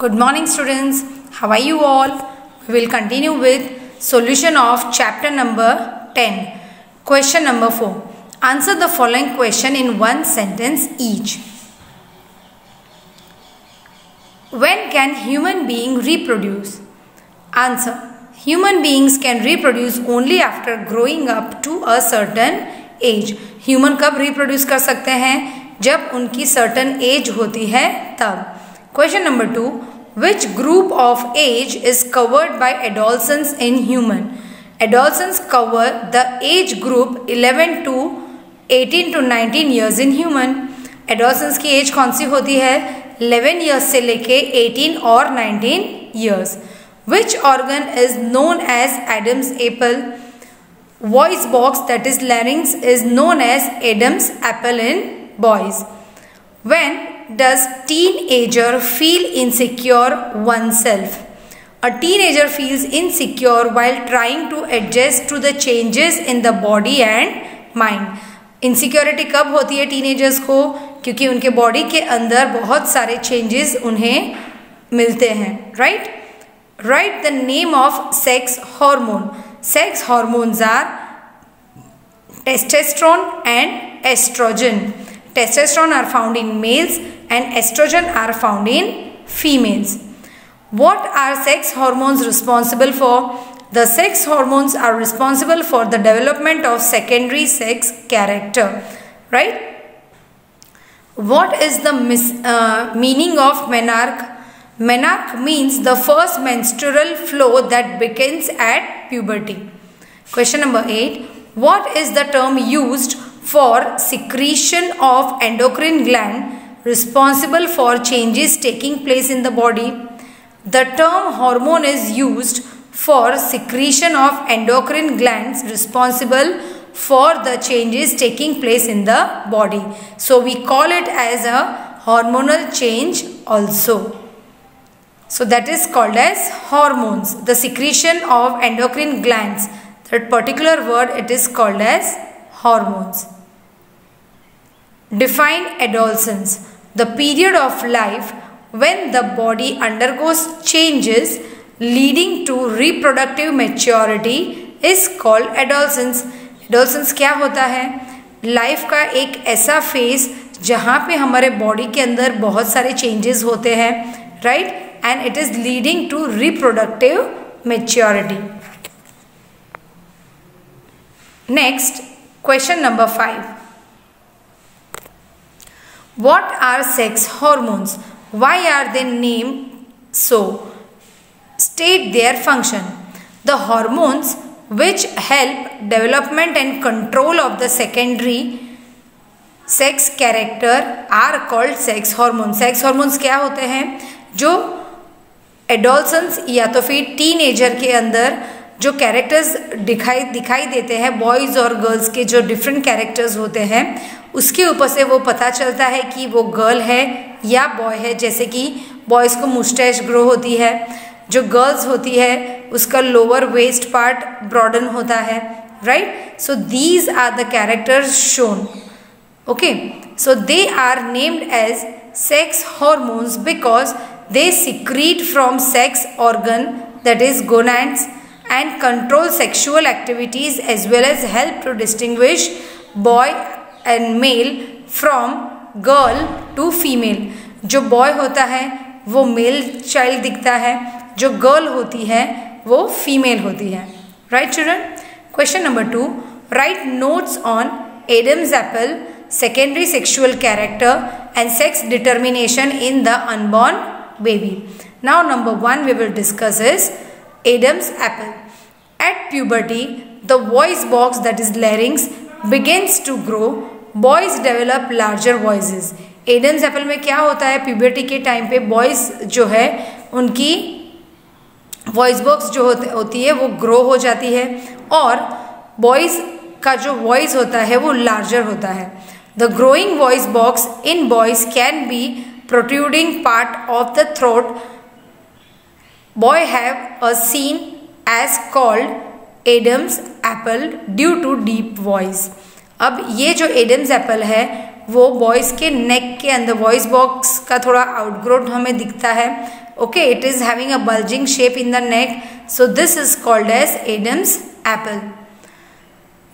Good morning students, how are you all? We will continue with solution of chapter number 10. Question number 4. Answer the following question in one sentence each. When can human being reproduce? Answer. Human beings can reproduce only after growing up to a certain age. Human कब reproduce कर सकते हैं? जब उनकी certain age होती है तब. Question number 2. Which group of age is covered by adolescence in human? Adolescents cover the age group 11 to 18 to 19 years in human. Adolescents की age कौन सी होती है? 11 years से लेके 18 और 19 years. Which organ is known as Adam's apple? Voice box, that is larynx, is known as Adam's apple in boys. When does teenager feel insecure oneself? A teenager feels insecure while trying to adjust to the changes in the body and mind. Insecurity कब होती है teenagers को? क्योंकि उनके body के अंदर बहुत सारे changes उन्हें मिलते हैं, right? Write the name of sex hormone. Sex hormones are testosterone and estrogen. Testosterone are found in males and estrogen are found in females. What are sex hormones responsible for? The sex hormones are responsible for the development of secondary sex character, right? What is the meaning of menarche? Menarche means the first menstrual flow that begins at puberty. Question number 8. What is the term used for secretion of endocrine gland responsible for changes taking place in the body? The term hormone is used for secretion of endocrine glands responsible for the changes taking place in the body. So we call it as a hormonal change also. So that is called as hormones. The secretion of endocrine glands, that particular word, it is called as hormones. Define adolescence. The period of life when the body undergoes changes leading to reproductive maturity is called adolescence. Adolescence क्या होता है? Life का एक ऐसा phase जहाँ पे हमारे body के अंदर बहुत सारे चेंजेस होते हैं, right? And it is leading to reproductive maturity. Next, question number 5. What are sex hormones? Why are they named so? State their function. The hormones which help development and control of the secondary sex character are called sex hormones. Sex hormones क्या होते हैं? जो adolescence या तो फिर teenager के अंदर जो कैरेक्टर्स दिखाई देते हैं, बॉयज़ और गर्ल्स के जो डिफरेंट कैरेक्टर्स होते हैं, उसके ऊपर से वो पता चलता है कि वो गर्ल है या बॉय है. जैसे कि बॉयज़ को मुस्टैच ग्रो होती है, जो गर्ल्स होती है उसका लोअर वेस्ट पार्ट ब्रॉडन होता है, right? So these are the characters shown. Okay, so they are named as sex hormones because they secrete from sex organ, that is gonads, and control sexual activities as well as help to distinguish boy and male from girl to female. जो boy होता है वो male child दिखता है, जो girl होती है वो female होती है, right children? Question number 2. Write notes on Adam's apple, secondary sexual character and sex determination in the unborn baby. Now number 1 we will discuss is Adam's apple. At puberty, the voice box, that is larynx, begins to grow. Boys develop larger voices. Adam's apple में क्या होता है? puberty के time पे boys जो है उनकी voice box जो होती है वो grow हो जाती है और boys का जो voice होता है वो larger होता है. The growing voice box in boys can be protruding part of the throat. Boy have a scene as called Adam's apple due to deep voice. अब ये जो Adam's apple है वो बॉयज़ के नेक के अंदर वॉइस बॉक्स का थोड़ा आउटग्रोथ हमें दिखता है Okay, it is having a bulging shape in the neck. So this is called as Adam's apple.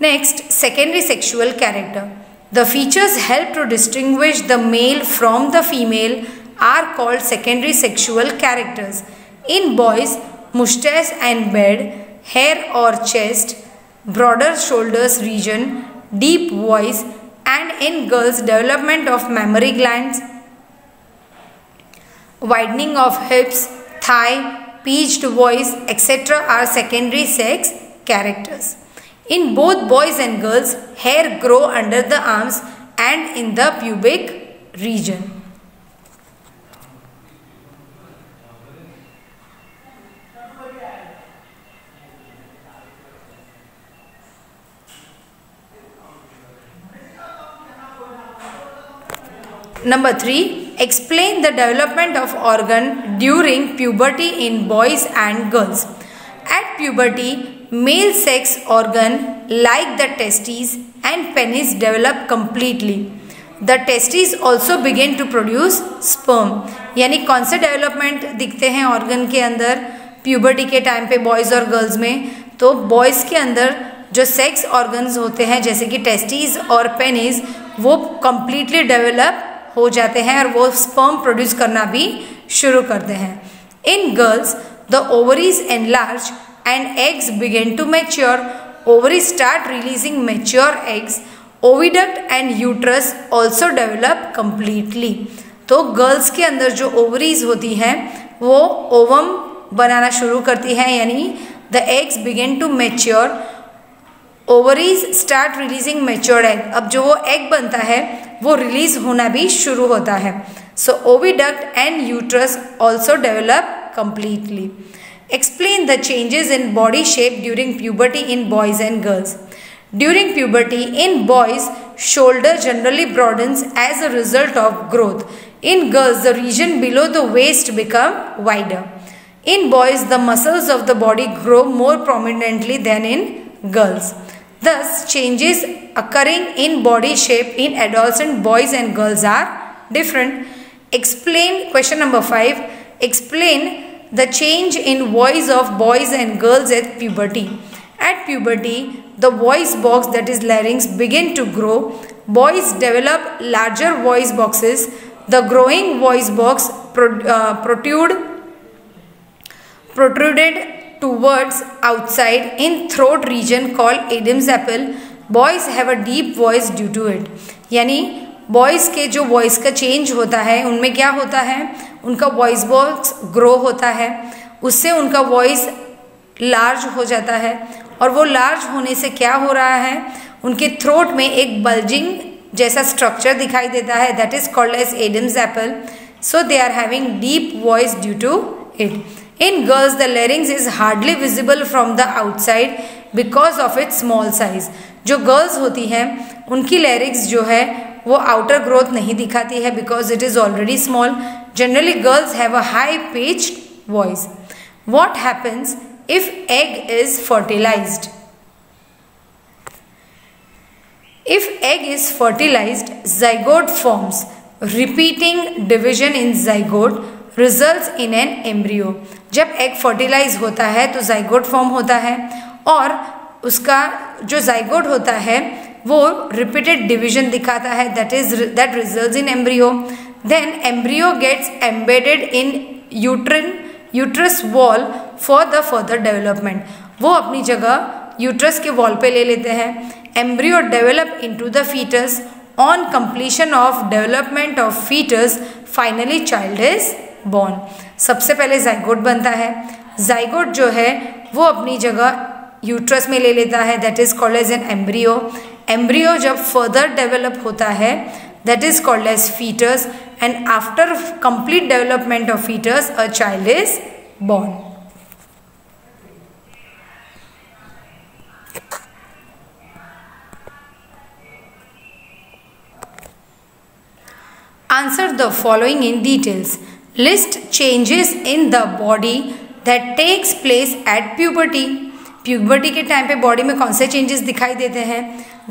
Next, secondary sexual character. The features help to distinguish the male from the female are called secondary sexual characters. In boys, mustache and beard, hair or chest, broader shoulders region, deep voice, and in girls, development of mammary glands, widening of hips, thigh, pitched voice, etc. are secondary sex characters. In both boys and girls, hair grow under the arms and in the pubic region. Number 3. Explain the development of organ during puberty in boys and girls. At puberty, male sex organ like the testes and penis develop completely. The testes also begin to produce sperm. यानी कौन से development दिखते हैं organ के अंदर puberty के time पे boys और गर्ल्स में? तो बॉयज़ के अंदर जो सेक्स ऑर्गन्स होते हैं जैसे कि टेस्टिस और पेनिस वो कम्प्लीटली डेवलप हो जाते हैं और वो स्पर्म प्रोड्यूस करना भी शुरू करते हैं. In girls the ovaries enlarge and eggs begin to mature. Ovaries start releasing mature eggs. Oviduct and uterus also develop completely. तो गर्ल्स के अंदर जो ओवरीज होती हैं वो ओवम बनाना शुरू करती हैं, यानी the eggs begin to mature. Ovaries start releasing matured egg. अब जो वो एग बनता है वो रिलीज होना भी शुरू होता है. So oviduct and uterus also develop completely. Explain the changes in body shape during puberty in boys and girls. During puberty in boys, shoulder generally broadens as a result of growth. In girls, the region below the waist become wider. In boys, the muscles of the body grow more prominently than in girls. Thus, changes occurring in body shape in adolescent boys and girls are different. Explain, question number 5, explain the change in voice of boys and girls at puberty. At puberty, the voice box, that is larynx, begin to grow. Boys develop larger voice boxes. The growing voice box protruded towards outside in throat region called Adam's apple. Boys have a deep voice due to it. यानी boys के जो voice का change होता है उनमें क्या होता है, उनका वॉइस बॉक्स ग्रो होता है, उससे उनका वॉइस लार्ज हो जाता है और वो लार्ज होने से क्या हो रहा है, उनके थ्रोट में एक बल्जिंग जैसा स्ट्रक्चर दिखाई देता है, that is called as Adam's apple. So they are having deep voice due to it. In girls, the larynx is hardly visible from the outside because of its small size. जो girls होती हैं उनकी larynx जो है वो outer growth नहीं दिखाती है because it is already small. Generally, girls have a high pitched voice. What happens if egg is fertilized? If egg is fertilized, zygote forms. Repeating division in zygote results in an embryo. जब egg fertilize होता है तो zygote form होता है और उसका जो zygote होता है वो रिपीटेड डिवीजन दिखाता है, that results in embryo. Then embryo gets embedded in uterus wall for the further development. वो अपनी जगह यूट्रस के वॉल पे ले लेते हैं. Embryo develop into the foetus. On completion of development of foetus, finally child is born. सबसे पहले जाइगोट बनता है. जाइगोट जो है वो अपनी जगह यूट्रस में ले लेता है, that is called as an embryo. Embryo जब फर्दर डेवलप होता है that is called as foetus, and after complete development of foetus a child is born. Answer the following in details. List changes in the body that takes place at puberty. Puberty के time पे body में कौन से changes दिखाई देते हैं?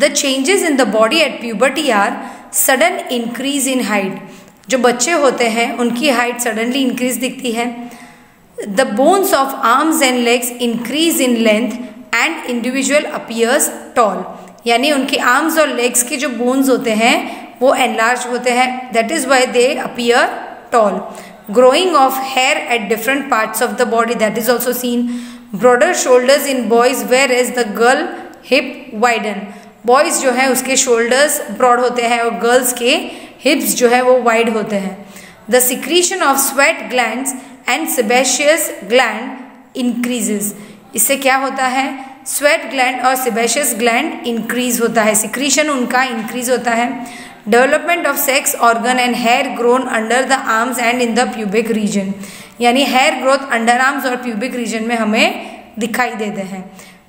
The changes in the body at puberty are sudden increase in height. जो बच्चे होते हैं उनकी हाइट सडनली इंक्रीज दिखती है। The bones of arms and legs increase in length and individual appears tall, यानी उनके आर्म्स और लेग्स के जो बोन्स होते हैं वो एनलार्ज होते हैं, that is why they appear tall. Growing of hair at different parts of the body, that is also seen. Broader shoulders in boys where is the girl hip widen, boys जो है उसके shoulders broad होते हैं और girls के हिप्स जो है वो वाइड होते हैं। The secretion of sweat glands and sebaceous gland increases, इससे क्या होता है, स्वेट ग्लैंड और सेबेशियस ग्लैंड इंक्रीज होता है, सिक्रीशन उनका इंक्रीज होता है। Development of sex organ and hair grown under the arms and in the pubic region, यानी हेयर ग्रोथ अंडर आर्म्स और प्यूबिक रीजन में हमें दिखाई देते हैं।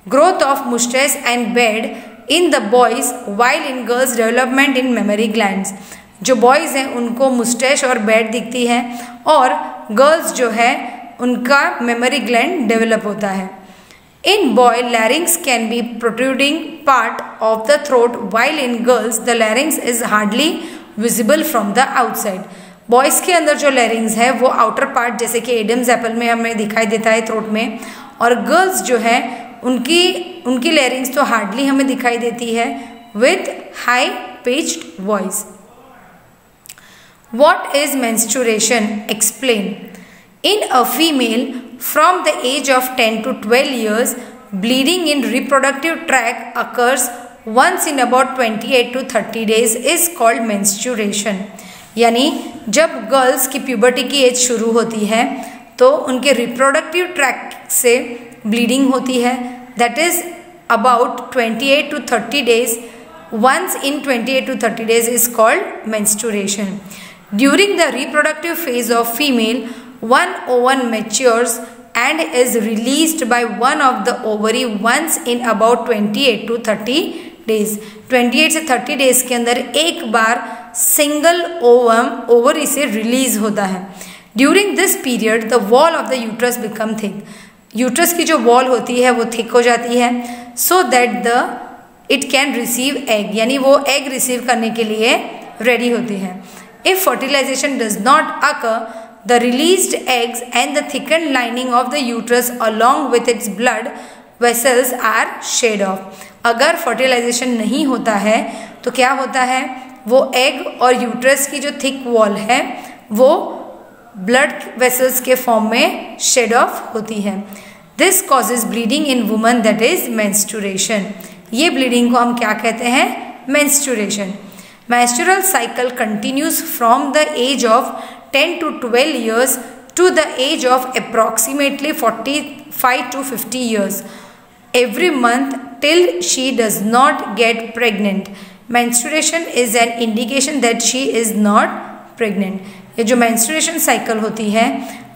Growth of moustache and beard in the boys while in girls development in mammary glands, जो boys हैं उनको मुस्टैच और बेड दिखती है और गर्ल्स जो है उनका मेमोरी ग्लैंड डेवलप होता है। In boy larynx can be protruding part of the throat while in girls the larynx is hardly visible from the outside, boys के अंदर जो लैरिंग्स है वो आउटर पार्ट जैसे कि एडम्स एप्पल में हमें दिखाई देता है थ्रोट में, और गर्ल्स जो है उनकी लैरिंग्स तो हार्डली हमें दिखाई देती है with high pitched voice. What is menstruation? Explain. In a female from the age of 10 to 12 years, bleeding in reproductive tract occurs once in about 28 to 30 days is called menstruation. यानी जब girls की puberty की as शुरू होती है तो उनके reproductive tract से ब्लीडिंग होती है, that is about 28 to 30 days. Once in 28 to 30 days is called menstruation. During the reproductive phase of female, one ovum matures and is released by one of the ovary once in about 28 to 30 days. 28 से 30 days के अंदर एक बार single ovum ovary से release होता है। During this period, the wall of the uterus become thick. Uterus की जो wall होती है वो थिक हो जाती है, so that it can receive egg, यानी वो एग रिसीव करने के लिए रेडी होती है। If fertilization does not occur, the released eggs and the thickened lining of the uterus along with its blood vessels are shed off. अगर fertilization नहीं होता है तो क्या होता है, वो एग और यूट्रस की जो थिक वॉल है वो ब्लड वेसल्स के फॉर्म में शेड ऑफ होती है। This causes bleeding in women, that is menstruation. ये ब्लीडिंग को हम क्या कहते हैं, menstruation. Menstrual cycle continues from the age of 10 to 12 years to the age of approximately 45 to 50 years every month till she does not get pregnant. Menstruation is an indication that she is not pregnant. ये जो menstruation cycle होती है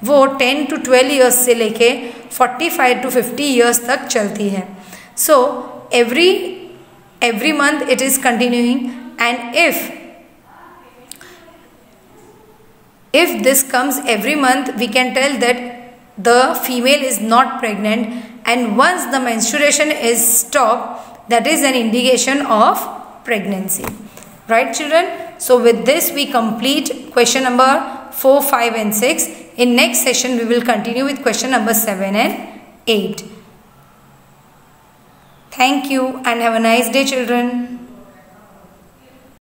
वो 10 to 12 years से लेके 45 to 50 years तक चलती है। So every month it is continuing, and if this comes every month, we can tell that the female is not pregnant, and once the menstruation is stopped, that is an indication of pregnancy. Right children? So with this we complete question number 4, 5 and 6. In next session we will continue with question number 7 and 8. Thank you and have a nice day children.